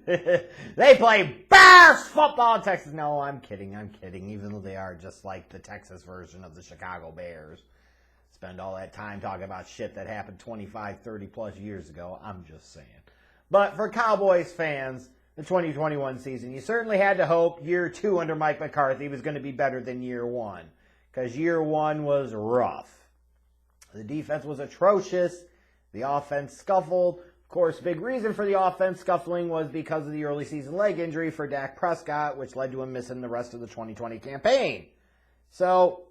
They play Bears football in Texas. No, I'm kidding. Even though they are just like the Texas version of the Chicago Bears. Spend all that time talking about shit that happened 25, 30 plus years ago. I'm just saying. But for Cowboys fans, the 2021 season, you certainly had to hope year 2 under Mike McCarthy was going to be better than year 1. Because year 1 was rough. The defense was atrocious. The offense scuffled. Of course, big reason for the offense scuffling was because of the early season leg injury for Dak Prescott, which led to him missing the rest of the 2020 campaign. So,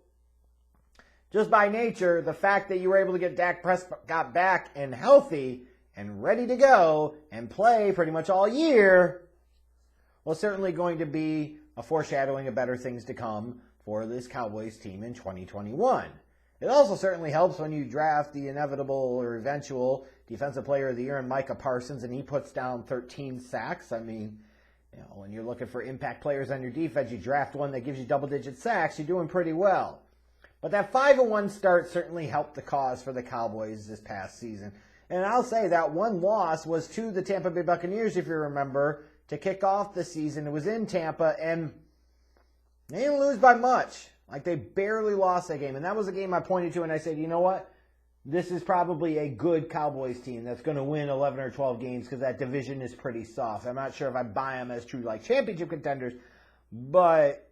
just by nature, the fact that you were able to get Dak Prescott back and healthy and ready to go and play pretty much all year was certainly going to be a foreshadowing of better things to come for this Cowboys team in 2021. It also certainly helps when you draft the inevitable or eventual Defensive Player of the Year in Micah Parsons and he puts down 13 sacks. I mean, when you're looking for impact players on your defense, you draft one that gives you double-digit sacks, you're doing pretty well. But that 5-1 start certainly helped the cause for the Cowboys this past season. And I'll say that one loss was to the Tampa Bay Buccaneers, if you remember, to kick off the season. It was in Tampa, and they didn't lose by much. Like, they barely lost that game. And that was a game I pointed to, and I said, you know what? This is probably a good Cowboys team that's going to win 11 or 12 games because that division is pretty soft. I'm not sure if I buy them as true, like, championship contenders, but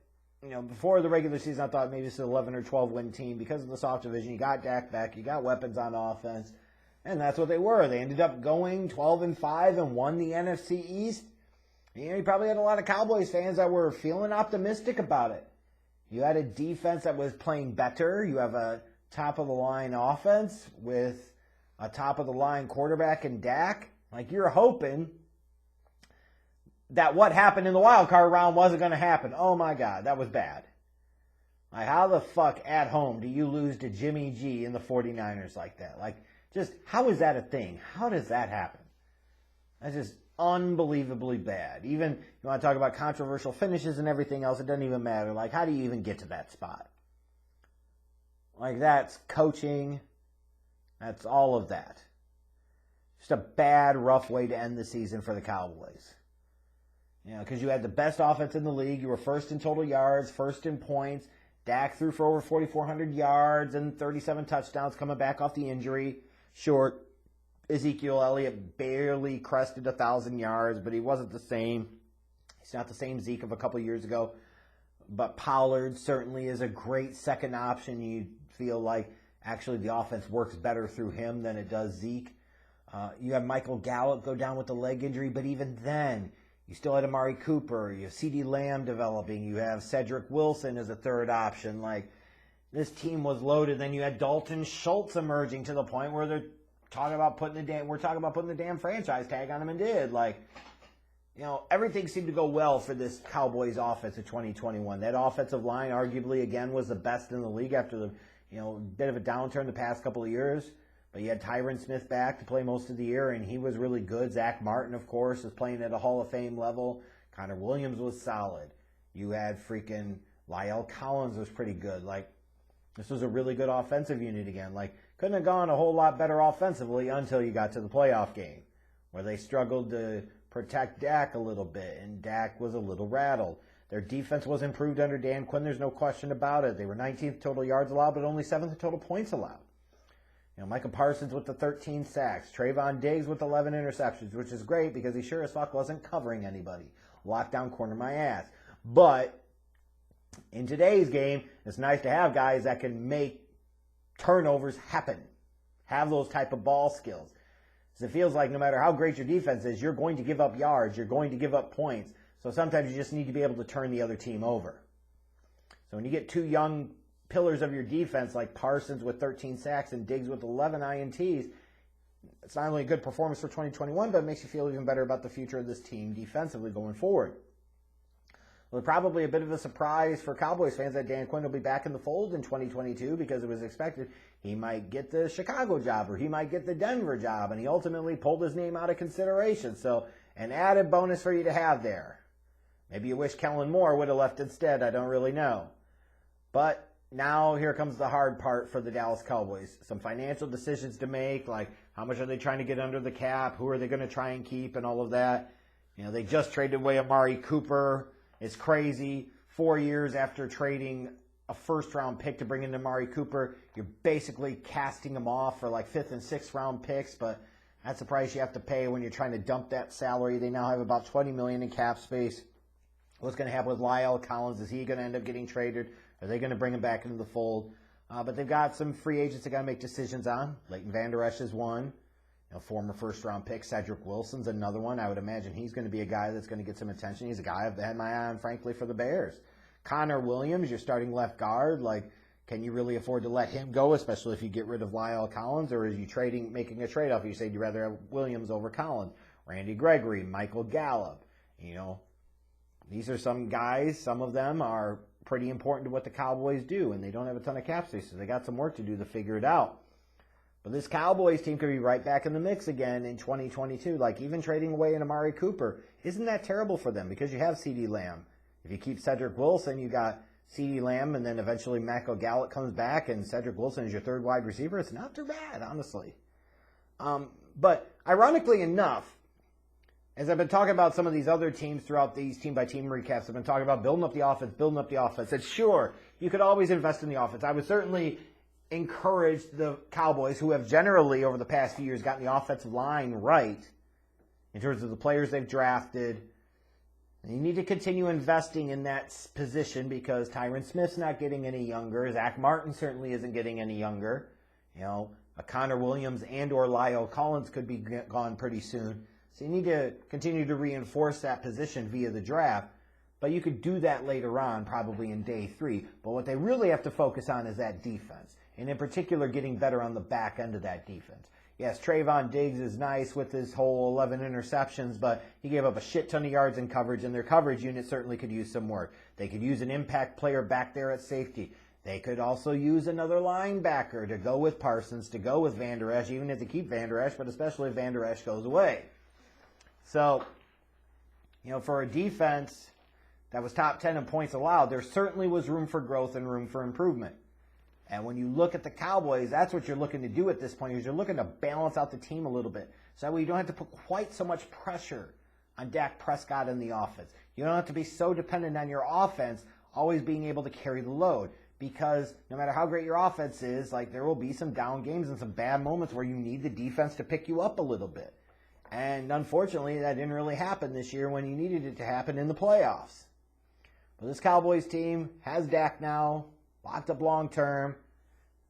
before the regular season, I thought maybe it's an 11 or 12 win team because of the soft division. You got Dak back. You got weapons on offense. And that's what they were. They ended up going 12-5 and won the NFC East. You probably had a lot of Cowboys fans that were feeling optimistic about it. You had a defense that was playing better. You have a top-of-the-line offense with a top-of-the-line quarterback in Dak. Like, you're hoping that what happened in the wild card round wasn't going to happen. Oh, my God, that was bad. Like, how the fuck at home do you lose to Jimmy G and the 49ers like that? Like, just, how is that a thing? How does that happen? That's just unbelievably bad. Even, you want to talk about controversial finishes and everything else, it doesn't even matter. Like, how do you even get to that spot? Like, that's coaching. That's all of that. Just a bad, rough way to end the season for the Cowboys. Because you had the best offense in the league. You were first in total yards, first in points. Dak threw for over 4,400 yards and 37 touchdowns coming back off the injury. Short. Ezekiel Elliott barely crested 1,000 yards, but he wasn't the same. He's not the same Zeke of a couple years ago. But Pollard certainly is a great second option. You feel like actually the offense works better through him than it does Zeke. You have Michael Gallup go down with the leg injury, but even then, you still had Amari Cooper. You have CeeDee Lamb developing. You have Cedric Wilson as a third option. Like, this team was loaded. Then you had Dalton Schultz emerging to the point where we're talking about putting the damn franchise tag on him and did. Like, everything seemed to go well for this Cowboys offense in 2021. That offensive line arguably, again, was the best in the league after the, bit of a downturn the past couple of years. But you had Tyron Smith back to play most of the year, and he was really good. Zach Martin, of course, is playing at a Hall of Fame level. Connor Williams was solid. You had freaking La'el Collins was pretty good. Like, this was a really good offensive unit again. Like, couldn't have gone a whole lot better offensively until you got to the playoff game, where they struggled to protect Dak a little bit, and Dak was a little rattled. Their defense was improved under Dan Quinn. There's no question about it. They were 19th total yards allowed, but only 7th total points allowed. Micah Parsons with the 13 sacks. Trayvon Diggs with 11 interceptions, which is great because he sure as fuck wasn't covering anybody. Lockdown corner my ass. But in today's game, it's nice to have guys that can make turnovers happen. Have those type of ball skills. Because it feels like no matter how great your defense is, you're going to give up yards. You're going to give up points. So sometimes you just need to be able to turn the other team over. So when you get two young pillars of your defense like Parsons with 13 sacks and Diggs with 11 INTs, it's not only a good performance for 2021, but it makes you feel even better about the future of this team defensively going forward. Well, probably a bit of a surprise for Cowboys fans that Dan Quinn will be back in the fold in 2022 because it was expected he might get the Chicago job or he might get the Denver job, and he ultimately pulled his name out of consideration. So an added bonus for you to have there. Maybe you wish Kellen Moore would have left instead. I don't really know. But now here comes the hard part for the Dallas Cowboys. Some financial decisions to make, like how much are they trying to get under the cap? Who are they going to try and keep and all of that? You know, they just traded away Amari Cooper. It's crazy. 4 years after trading a first-round pick to bring in Amari Cooper, you're basically casting him off for like 5th and 6th round picks, but that's the price you have to pay when you're trying to dump that salary. They now have about $20 million in cap space. What's going to happen with Lyle Collins? Is he going to end up getting traded? Are they going to bring him back into the fold? But they've got some free agents they got to make decisions on. Leighton Vander Esch is one. You know, former first-round pick Cedric Wilson's another one. I would imagine he's going to be a guy that's going to get some attention. He's a guy I've had my eye on, frankly, for the Bears. Connor Williams, your starting left guard. Like, can you really afford to let him go, especially if you get rid of Lyle Collins, or is you making a trade-off? You said you'd rather have Williams over Collins. Randy Gregory, Michael Gallup. You know, these are some guys. Some of them are pretty important to what the Cowboys do, and they don't have a ton of cap space, so they got some work to do to figure it out. But this Cowboys team could be right back in the mix again in 2022. Like, even trading away an Amari Cooper, isn't that terrible for them? Because you have CeeDee Lamb. If you keep Cedric Wilson, you got CeeDee Lamb, and then eventually Michael Gallup comes back, and Cedric Wilson is your third wide receiver. It's not too bad, honestly. But ironically enough, as I've been talking about some of these other teams throughout these team-by-team recaps, I've been talking about building up the offense. And sure, you could always invest in the offense. I would certainly encourage the Cowboys, who have generally, over the past few years, gotten the offensive line right in terms of the players they've drafted. And you need to continue investing in that position because Tyron Smith's not getting any younger. Zach Martin certainly isn't getting any younger. You know, a Connor Williams and or Lyle Collins could be gone pretty soon. So you need to continue to reinforce that position via the draft. But you could do that later on, probably in day 3. But what they really have to focus on is that defense. And in particular, getting better on the back end of that defense. Yes, Trayvon Diggs is nice with his whole 11 interceptions, but he gave up a shit ton of yards in coverage, and their coverage unit certainly could use some work. They could use an impact player back there at safety. They could also use another linebacker to go with Parsons, to go with Vander Esch, even if they keep Vander Esch, but especially if Vander Esch goes away. So, you know, for a defense that was top 10 in points allowed, there certainly was room for growth and room for improvement. And when you look at the Cowboys, that's what you're looking to do at this point, is you're looking to balance out the team a little bit. So that way you don't have to put quite so much pressure on Dak Prescott in the offense. You don't have to be so dependent on your offense always being able to carry the load. Because no matter how great your offense is, like, there will be some down games and some bad moments where you need the defense to pick you up a little bit. And unfortunately, that didn't really happen this year when you needed it to happen in the playoffs. But this Cowboys team has Dak now, locked up long term.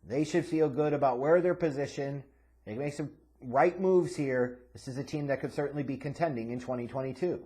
They should feel good about where they're positioned. They can make some right moves here. This is a team that could certainly be contending in 2022.